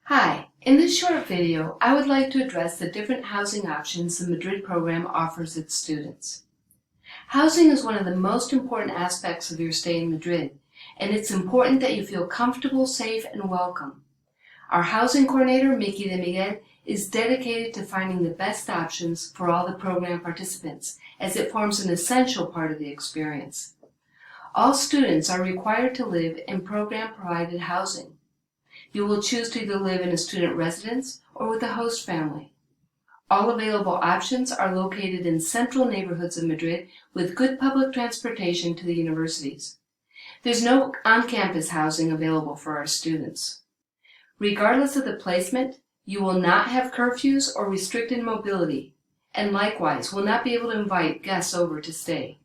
Hi, in this short video, I would like to address the different housing options the Madrid program offers its students. Housing is one of the most important aspects of your stay in Madrid, and it's important that you feel comfortable, safe, and welcome. Our housing coordinator, Mickey de Miguel, is dedicated to finding the best options for all the program participants, as it forms an essential part of the experience. All students are required to live in program-provided housing. You will choose to either live in a student residence or with a host family. All available options are located in central neighborhoods of Madrid with good public transportation to the universities. There's no on-campus housing available for our students. Regardless of the placement, you will not have curfews or restricted mobility, and likewise will not be able to invite guests over to stay.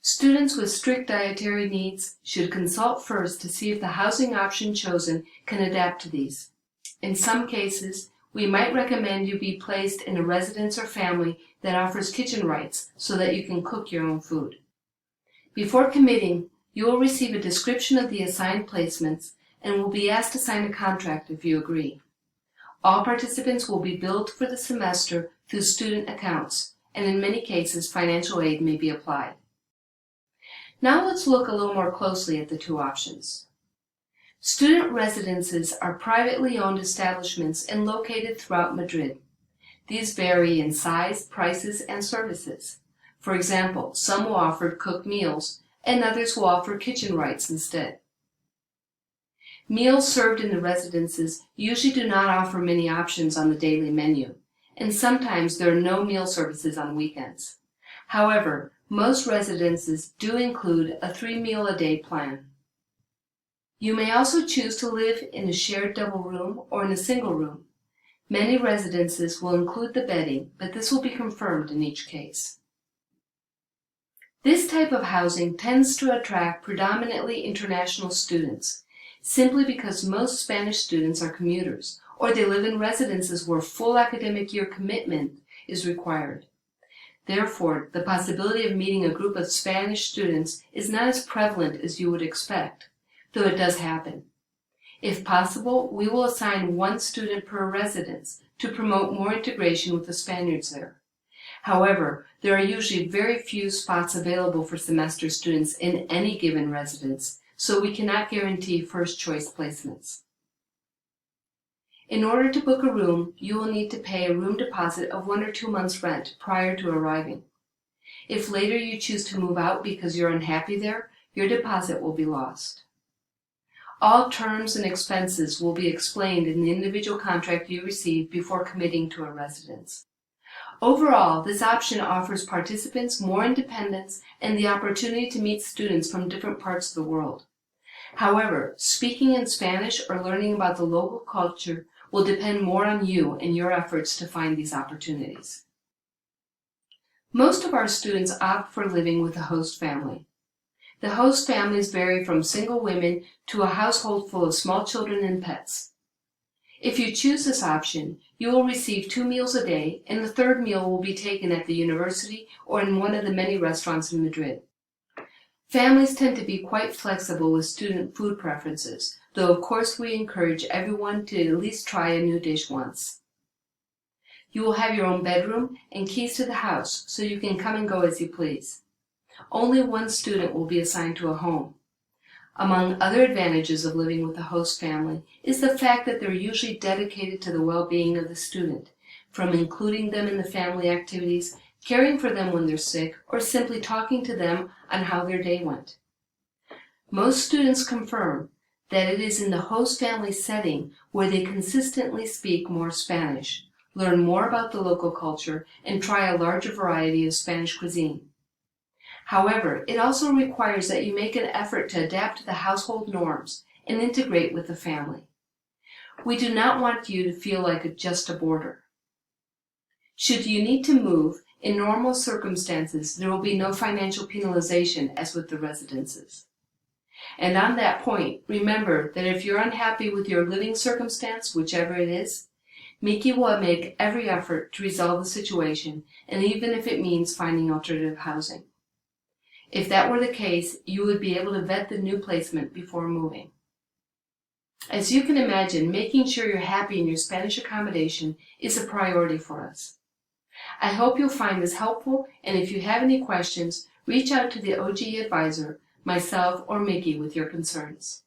Students with strict dietary needs should consult first to see if the housing option chosen can adapt to these. In some cases, we might recommend you be placed in a residence or family that offers kitchen rights so that you can cook your own food. Before committing, you will receive a description of the assigned placements and will be asked to sign a contract if you agree. All participants will be billed for the semester through student accounts, and in many cases, financial aid may be applied. Now let's look a little more closely at the two options. Student residences are privately owned establishments and located throughout Madrid. These vary in size, prices, and services. For example, some will offer cooked meals, and others will offer kitchen rights instead. Meals served in the residences usually do not offer many options on the daily menu, and sometimes there are no meal services on weekends. However, most residences do include a 3-meal-a-day plan. You may also choose to live in a shared double room or in a single room. Many residences will include the bedding, but this will be confirmed in each case. This type of housing tends to attract predominantly international students, simply because most Spanish students are commuters, or they live in residences where full academic year commitment is required. Therefore, the possibility of meeting a group of Spanish students is not as prevalent as you would expect, though it does happen. If possible, we will assign one student per residence to promote more integration with the Spaniards there. However, there are usually very few spots available for semester students in any given residence, so we cannot guarantee first-choice placements. In order to book a room, you will need to pay a room deposit of 1 or 2 months' rent prior to arriving. If later you choose to move out because you're unhappy there, your deposit will be lost. All terms and expenses will be explained in the individual contract you receive before committing to a residence. Overall, this option offers participants more independence and the opportunity to meet students from different parts of the world. However, speaking in Spanish or learning about the local culture will depend more on you and your efforts to find these opportunities. Most of our students opt for living with a host family. The host families vary from single women to a household full of small children and pets. If you choose this option, you will receive 2 meals a day, and the third meal will be taken at the university or in one of the many restaurants in Madrid. Families tend to be quite flexible with student food preferences, though of course we encourage everyone to at least try a new dish once. You will have your own bedroom and keys to the house, so you can come and go as you please. Only one student will be assigned to a home. Among other advantages of living with a host family is the fact that they're usually dedicated to the well-being of the student, from including them in the family activities, caring for them when they're sick, or simply talking to them on how their day went. Most students confirm that it is in the host family setting where they consistently speak more Spanish, learn more about the local culture, and try a larger variety of Spanish cuisine. However, it also requires that you make an effort to adapt to the household norms and integrate with the family. We do not want you to feel like just a boarder. Should you need to move, in normal circumstances, there will be no financial penalization as with the residences. And on that point, remember that if you're unhappy with your living circumstance, whichever it is, Miki will make every effort to resolve the situation, and even if it means finding alternative housing. If that were the case, you would be able to vet the new placement before moving. As you can imagine, making sure you're happy in your Spanish accommodation is a priority for us. I hope you'll find this helpful, and if you have any questions, reach out to the OGE advisor, myself, or Mickey with your concerns.